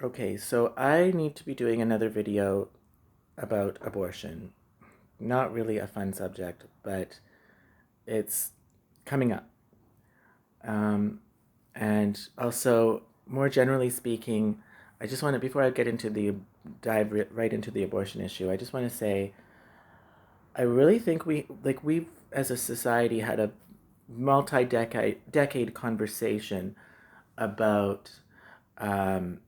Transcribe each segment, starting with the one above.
Okay, so I need to be doing another video about abortion. Not really a fun subject, but it's coming up. Um, and also, more generally speaking, I just want to, before I get into the right into the abortion issue, I just want to say I really think we've as a society had a multi-decade conversation about um,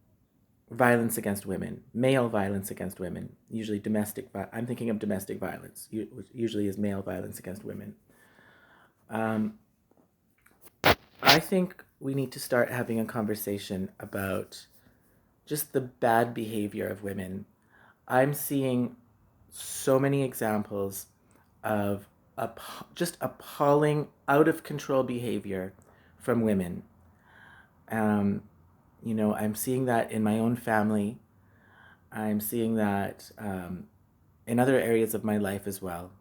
violence against women, male violence against women, usually I'm thinking of domestic violence, which usually is male violence against women. Um, I think we need to start having a conversation about just the bad behavior of women. I'm seeing so many examples of just appalling, out of control behavior from women. Um, I'm seeing that in my own family. I'm seeing that in other areas of my life as well.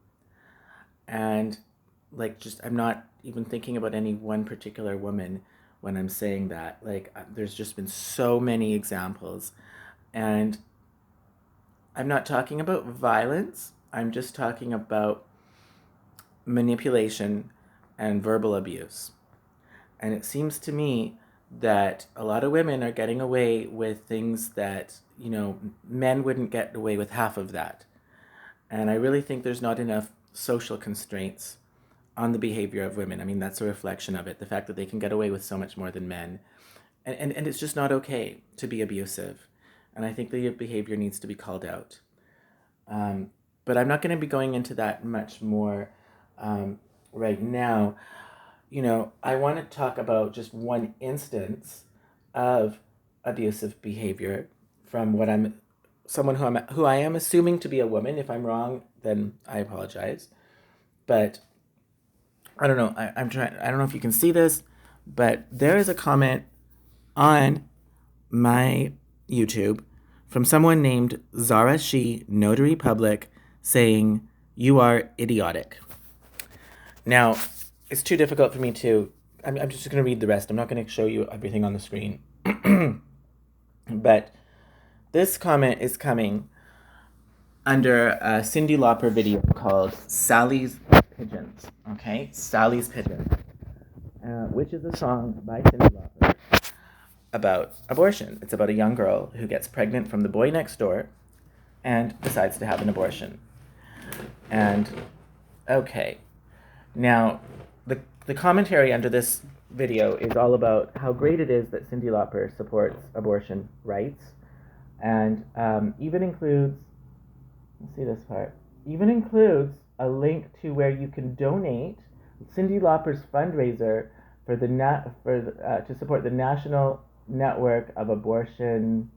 And I'm not even thinking about any one particular woman when I'm saying that. There's just been so many examples. And I'm not talking about violence, I'm just talking about manipulation and verbal abuse. And it seems to me that a lot of women are getting away with things that, men wouldn't get away with half of that. And I really think there's not enough social constraints on the behavior of women. I mean, that's a reflection of it, the fact that they can get away with so much more than men. And it's just not okay to be abusive. And I think the behavior needs to be called out. But I'm not going to be going into that much more right now. I want to talk about just one instance of abusive behavior from someone who I am assuming to be a woman. If I'm wrong, then I apologize. But I don't know. I'm trying. I don't know if you can see this, but there is a comment on my YouTube from someone named Zara She Notary Public saying, "You are idiotic." Now, it's too difficult for me to. I'm just going to read the rest. I'm not going to show you everything on the screen. But this comment is coming under a Cyndi Lauper video called Sally's Pigeons. Okay? Sally's Pigeons. Which is a song by Cyndi Lauper about abortion. It's about a young girl who gets pregnant from the boy next door and decides to have an abortion. And, okay. Now, the commentary under this video is all about how great it is that Cyndi Lauper supports abortion rights, and even includes, let's see this part, even includes a link to where you can donate Cyndi Lauper's fundraiser for to support the National Network of Abortion.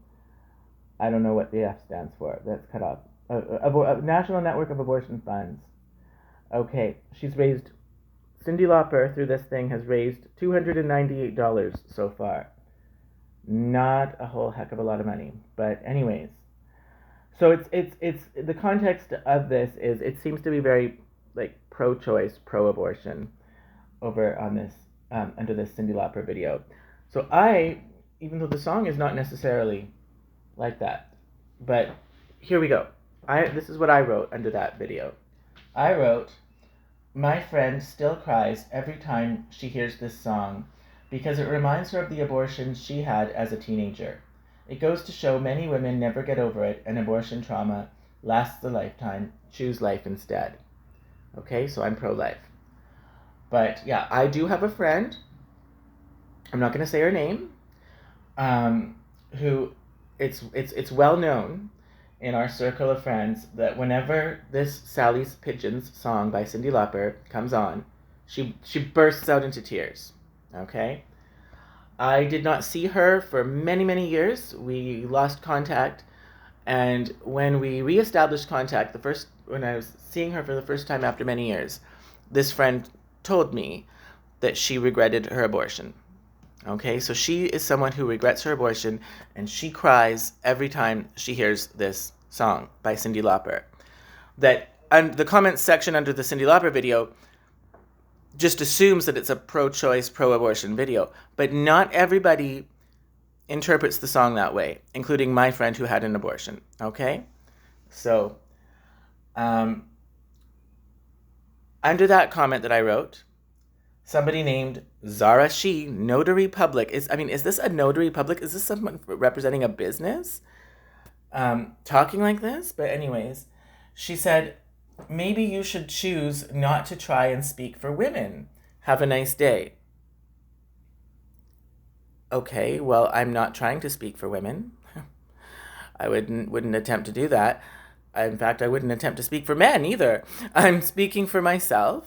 I don't know what the F stands for. That's cut off. National Network of Abortion Funds. Okay, Cyndi Lauper through this thing has raised $298 so far. Not a whole heck of a lot of money, but anyways. So it's the context of this is it seems to be very pro-choice, pro-abortion over on this under this Cyndi Lauper video. So even though the song is not necessarily like that, but here we go. This is what I wrote under that video. I wrote, "My friend still cries every time she hears this song because it reminds her of the abortion she had as a teenager. It goes to show many women never get over it, and abortion trauma lasts a lifetime. Choose life instead." Okay, so I'm pro-life. But yeah, I do have a friend, I'm not going to say her name, who it's well known in our circle of friends that whenever this Sally's Pigeons song by Cyndi Lauper comes on, she bursts out into tears. Okay? I did not see her for many, many years. We lost contact, and when we reestablished contact, when I was seeing her for the first time after many years, this friend told me that she regretted her abortion. Okay, so she is someone who regrets her abortion, and she cries every time she hears this song by Cyndi Lauper. And the comments section under the Cyndi Lauper video just assumes that it's a pro-choice, pro-abortion video, but not everybody interprets the song that way, including my friend who had an abortion. Okay? So, under that comment that I wrote, somebody named Zara She, Notary Public. Is this a notary public? Is this someone representing a business? Talking like this? But anyways, she said, maybe you should choose not to try and speak for women. Have a nice day. Okay, well, I'm not trying to speak for women. I wouldn't attempt to do that. In fact, I wouldn't attempt to speak for men either. I'm speaking for myself.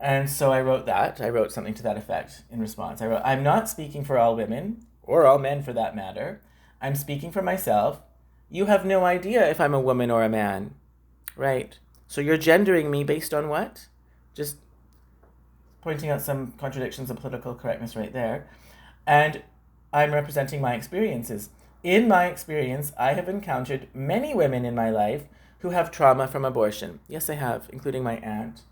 And so I wrote that. I wrote something to that effect in response. I wrote, I'm not speaking for all women, or all men for that matter. I'm speaking for myself. You have no idea if I'm a woman or a man. Right. So you're gendering me based on what? Just pointing out some contradictions of political correctness right there. And I'm representing my experiences. In my experience, I have encountered many women in my life who have trauma from abortion. Yes, I have, including my aunt.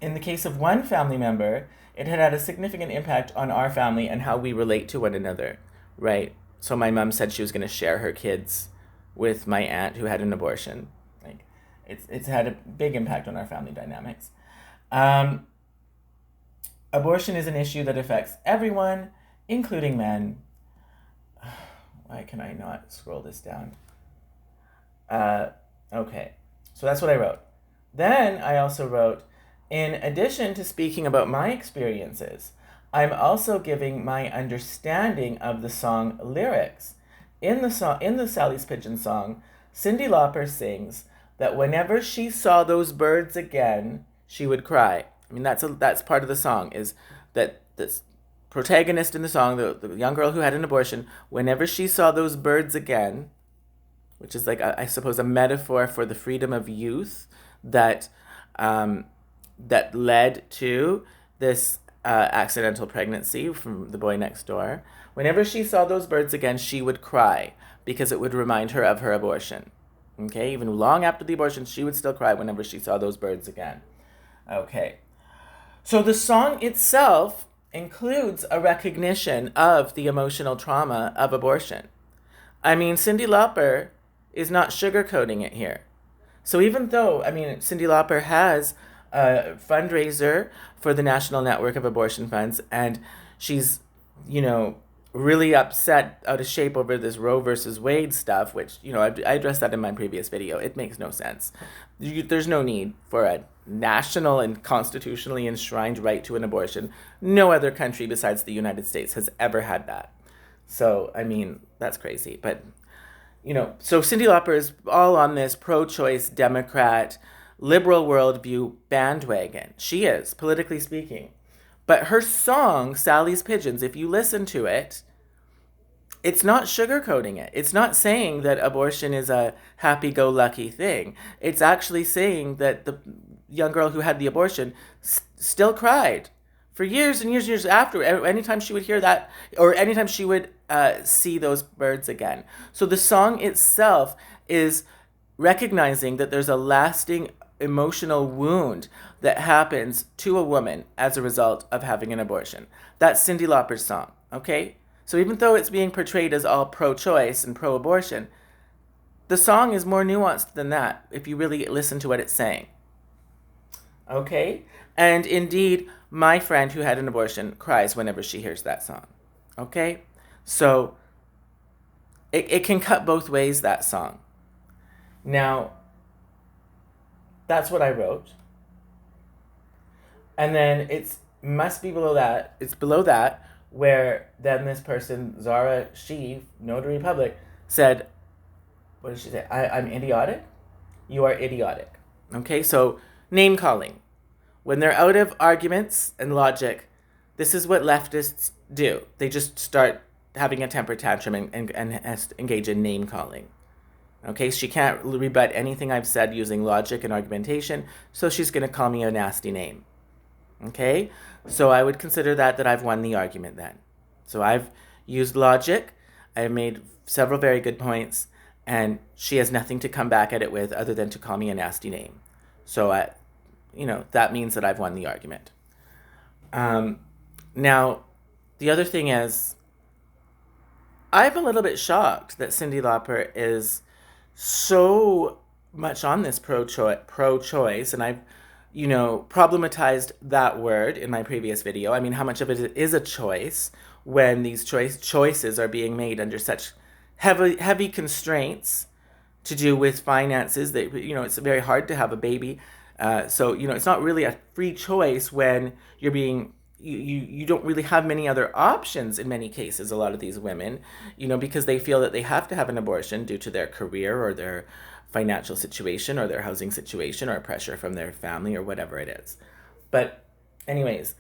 In the case of one family member, it had a significant impact on our family and how we relate to one another, right? So my mom said she was going to share her kids with my aunt who had an abortion. Like, it's had a big impact on our family dynamics. Abortion is an issue that affects everyone, including men. Why can I not scroll this down? Okay, so that's what I wrote. Then I also wrote, in addition to speaking about my experiences, I'm also giving my understanding of the song lyrics. In the Sally's Pigeon song, Cyndi Lauper sings that whenever she saw those birds again, she would cry. I mean, that's part of the song, is that this protagonist in the song, the young girl who had an abortion, whenever she saw those birds again, which is like, I suppose, a metaphor for the freedom of youth that led to this accidental pregnancy from the boy next door. Whenever she saw those birds again, she would cry because it would remind her of her abortion. Okay, even long after the abortion, she would still cry whenever she saw those birds again. Okay, so the song itself includes a recognition of the emotional trauma of abortion. I mean, Cyndi Lauper is not sugarcoating it here. So even though, Cyndi Lauper has a fundraiser for the National Network of Abortion Funds, and she's, really upset, out of shape over this Roe versus Wade stuff, which, I addressed that in my previous video. It makes no sense. There's no need for a national and constitutionally enshrined right to an abortion. No other country besides the United States has ever had that. So, that's crazy. But so Cyndi Lauper is all on this pro-choice Democrat liberal worldview bandwagon. She is, politically speaking. But her song, Sally's Pigeons, if you listen to it, it's not sugarcoating it. It's not saying that abortion is a happy-go-lucky thing. It's actually saying that the young girl who had the abortion still cried for years and years and years after, anytime she would hear that, or anytime she would see those birds again. So the song itself is recognizing that there's a lasting emotional wound that happens to a woman as a result of having an abortion. That's Cyndi Lauper's song, okay? So even though it's being portrayed as all pro-choice and pro-abortion, the song is more nuanced than that if you really listen to what it's saying. Okay? And indeed, my friend who had an abortion cries whenever she hears that song. Okay? So it can cut both ways, that song. Now, that's what I wrote. And then it must be below that. It's below that where then this person, Zara She, Notary Public, said, what did she say? I'm idiotic? You are idiotic. Okay, so name calling. When they're out of arguments and logic, this is what leftists do. They just start having a temper tantrum and engage in name calling. Okay, she can't rebut anything I've said using logic and argumentation, so she's going to call me a nasty name. Okay, so I would consider that I've won the argument then. So I've used logic, I've made several very good points, and she has nothing to come back at it with other than to call me a nasty name. So that means that I've won the argument. Now, the other thing is, I'm a little bit shocked that Cyndi Lauper is so much on this pro-choice, and I've, problematized that word in my previous video. I mean, how much of it is a choice when these choices are being made under such heavy constraints to do with finances that, it's very hard to have a baby. So, it's not really a free choice when you're being, you don't really have many other options in many cases, a lot of these women, because they feel that they have to have an abortion due to their career or their financial situation or their housing situation or pressure from their family or whatever it is. But anyways,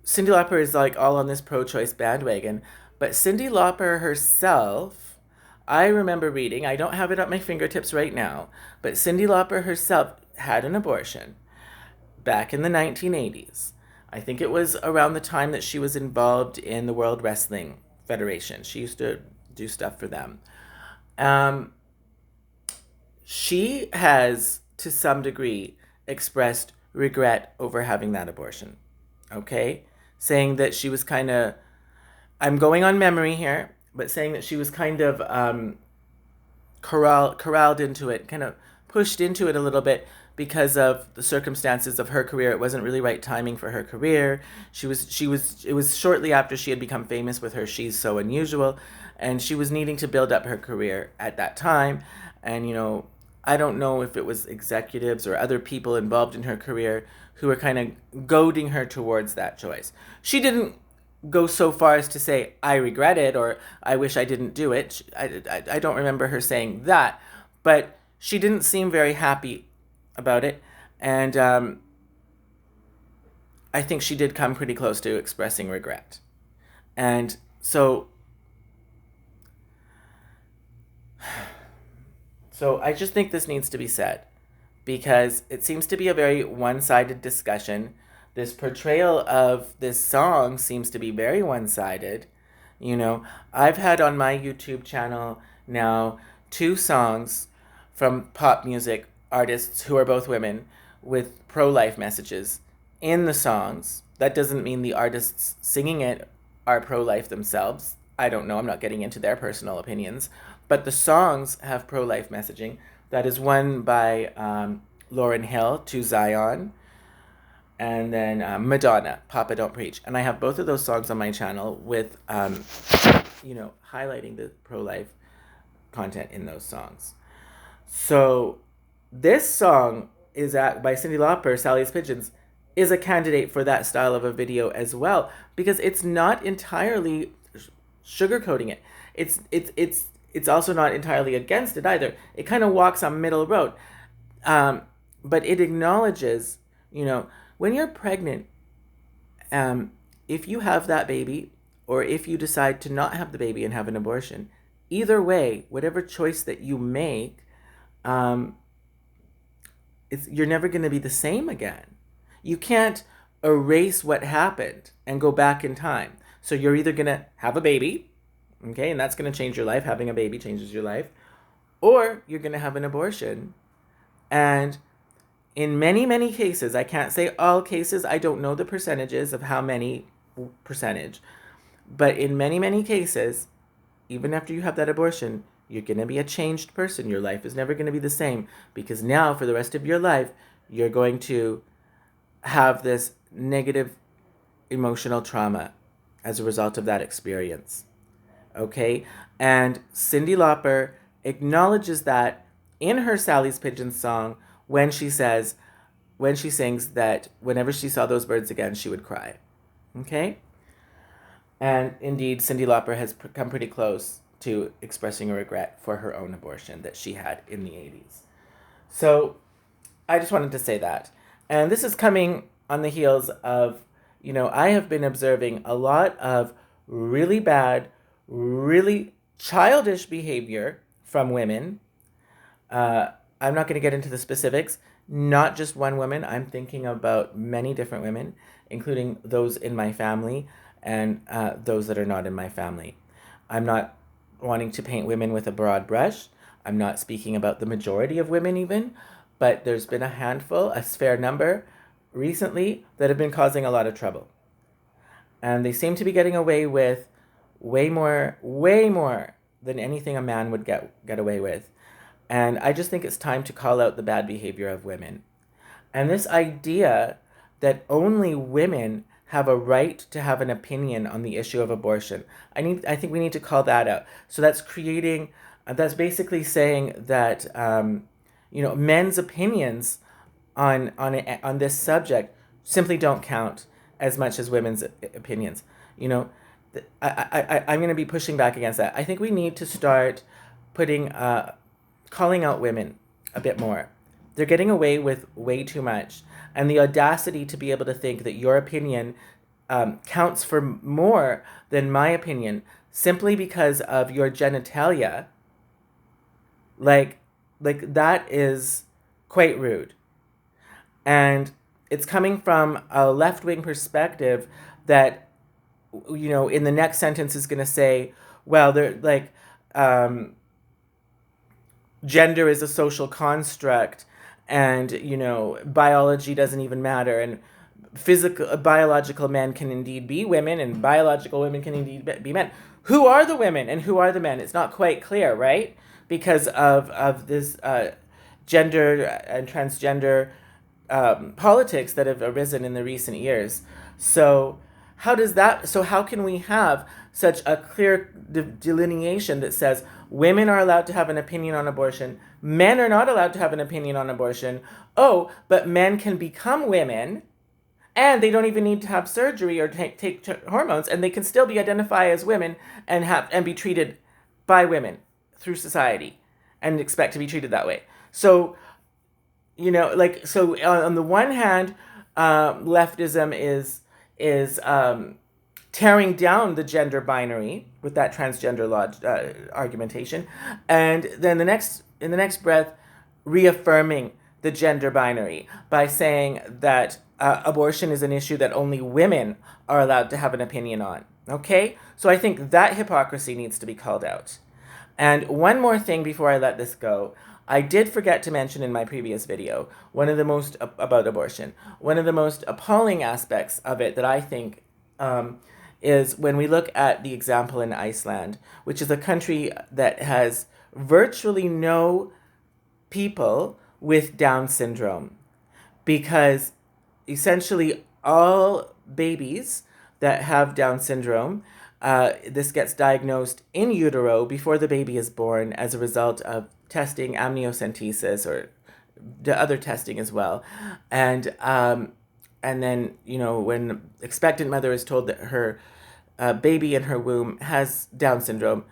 Cyndi Lauper is like all on this pro-choice bandwagon, but Cyndi Lauper herself, I remember reading, I don't have it at my fingertips right now, but Cyndi Lauper herself had an abortion back in the 1980s. I think it was around the time that she was involved in the World Wrestling Federation. She used to do stuff for them. She has, to some degree, expressed regret over having that abortion. Okay? Saying that she was kind of, I'm going on memory here, but saying that she was kind of corralled into it, kind of pushed into it a little bit because of the circumstances of her career. It wasn't really right timing for her career. It was shortly after she had become famous with her She's So Unusual, and she was needing to build up her career at that time. And, I don't know if it was executives or other people involved in her career who were kind of goading her towards that choice. She didn't go so far as to say, I regret it, or I wish I didn't do it. I don't remember her saying that, but she didn't seem very happy about it. And I think she did come pretty close to expressing regret. And so I just think this needs to be said, because it seems to be a very one-sided discussion. This portrayal of this song seems to be very one-sided. I've had on my YouTube channel now 2 songs from pop music artists who are both women with pro-life messages in the songs. That doesn't mean the artists singing it are pro-life themselves. I don't know. I'm not getting into their personal opinions. But the songs have pro-life messaging. That is one by Lauryn Hill, To Zion, and then Madonna, Papa Don't Preach. And I have both of those songs on my channel with, highlighting the pro-life content in those songs. So this song is by Cyndi Lauper, Sally's Pigeons, is a candidate for that style of a video as well, because it's not entirely sugarcoating it. It's also not entirely against it either. It kind of walks on middle road. But it acknowledges, when you're pregnant, if you have that baby, or if you decide to not have the baby and have an abortion, either way, whatever choice that you make, you're never going to be the same again. You can't erase what happened and go back in time. So you're either going to have a baby, okay, and that's going to change your life. Having a baby changes your life. Or you're going to have an abortion. And in many, many cases, I can't say all cases, I don't know the percentages of how many percentage, but in many, many cases, even after you have that abortion, you're going to be a changed person. Your life is never going to be the same, because now for the rest of your life, you're going to have this negative emotional trauma as a result of that experience. Okay? And Cyndi Lauper acknowledges that in her Sally's Pigeons song when she sings that whenever she saw those birds again, she would cry. Okay? And indeed, Cyndi Lauper has come pretty close to expressing a regret for her own abortion that she had in the 80s. So I just wanted to say that. And this is coming on the heels of, I have been observing a lot of really bad, really childish behavior from women. I'm not going to get into the specifics. Not just one woman. I'm thinking about many different women, including those in my family and those that are not in my family. I'm not wanting to paint women with a broad brush. I'm not speaking about the majority of women even, but there's been a fair number recently that have been causing a lot of trouble. And they seem to be getting away with way more than anything a man would get away with. And I just think it's time to call out the bad behavior of women. And this idea that only women have a right to have an opinion on the issue of abortion, I think we need to call that out. So that's basically saying that men's opinions on this subject simply don't count as much as women's opinions. I'm going to be pushing back against that. I think we need to start calling out women a bit more. They're getting away with way too much. And the audacity to be able to think that your opinion counts for more than my opinion simply because of your genitalia, like that is quite rude. And it's coming from a left-wing perspective that, in the next sentence is going to say, well, they're like, gender is a social construct, and biology doesn't even matter, and biological men can indeed be women, and biological women can indeed be men. Who are the women and who are the men? It's not quite clear, right? Because of this gender and transgender politics that have arisen in the recent years. So how can we have such a clear delineation that says women are allowed to have an opinion on abortion, men are not allowed to have an opinion on abortion, but men can become women, and they don't even need to have surgery or take hormones, and they can still be identified as women and be treated by women through society and expect to be treated that way. So on the one hand, leftism is tearing down the gender binary with that transgender argumentation, and then in the next breath, reaffirming the gender binary by saying that abortion is an issue that only women are allowed to have an opinion on. Okay? So I think that hypocrisy needs to be called out. And one more thing before I let this go. I did forget to mention in my previous video, about abortion, one of the most appalling aspects of it that I think is when we look at the example in Iceland, which is a country that has virtually no people with Down syndrome, because essentially all babies that have Down syndrome, this gets diagnosed in utero before the baby is born as a result of testing, amniocentesis, or the other testing as well. And then, when the expectant mother is told that her baby in her womb has Down syndrome,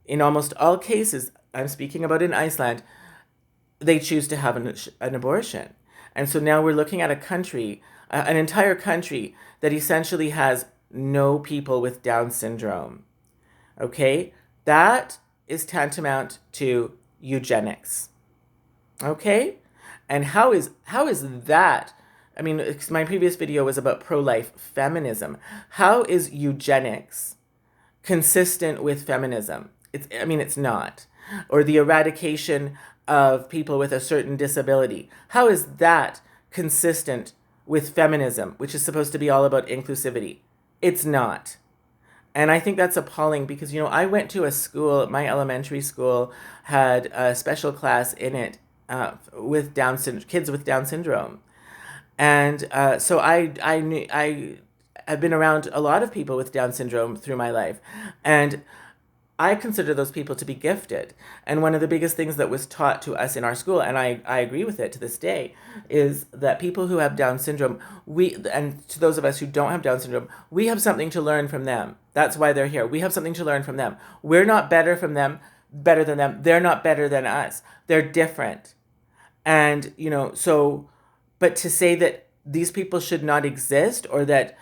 in almost all cases, I'm speaking about in Iceland, they choose to have an abortion. And so now we're looking at a country, an entire country that essentially has no people with Down syndrome. Okay? That is tantamount to eugenics. Okay? And how is that? I mean, my previous video was about pro-life feminism. How is eugenics consistent with feminism? It's not. Or the eradication of people with a certain disability. How is that consistent with feminism, which is supposed to be all about inclusivity? It's not. And I think that's appalling because, I went to a school, my elementary school had a special class in it with kids with Down syndrome. And so I have been around a lot of people with Down syndrome through my life. And I consider those people to be gifted. And one of the biggest things that was taught to us in our school, and I agree with it to this day, is that people who have Down syndrome, and to those of us who don't have Down syndrome, we have something to learn from them. That's why they're here. We have something to learn from them. We're not better than them. They're not better than us. They're different. And, but to say that these people should not exist, or that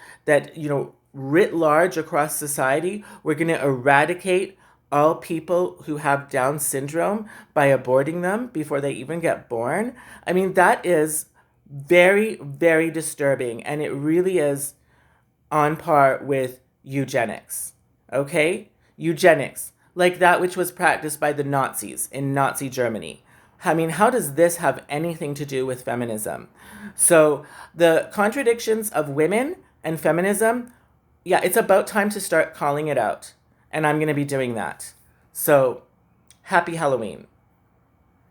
writ large across society, we're going to eradicate all people who have Down syndrome by aborting them before they even get born. I mean, that is very, very disturbing, and it really is on par with eugenics. Okay? Eugenics, like that which was practiced by the Nazis in Nazi Germany. I mean, how does this have anything to do with feminism? So the contradictions of women and feminism yeah, it's about time to start calling it out. And I'm going to be doing that. So happy Halloween.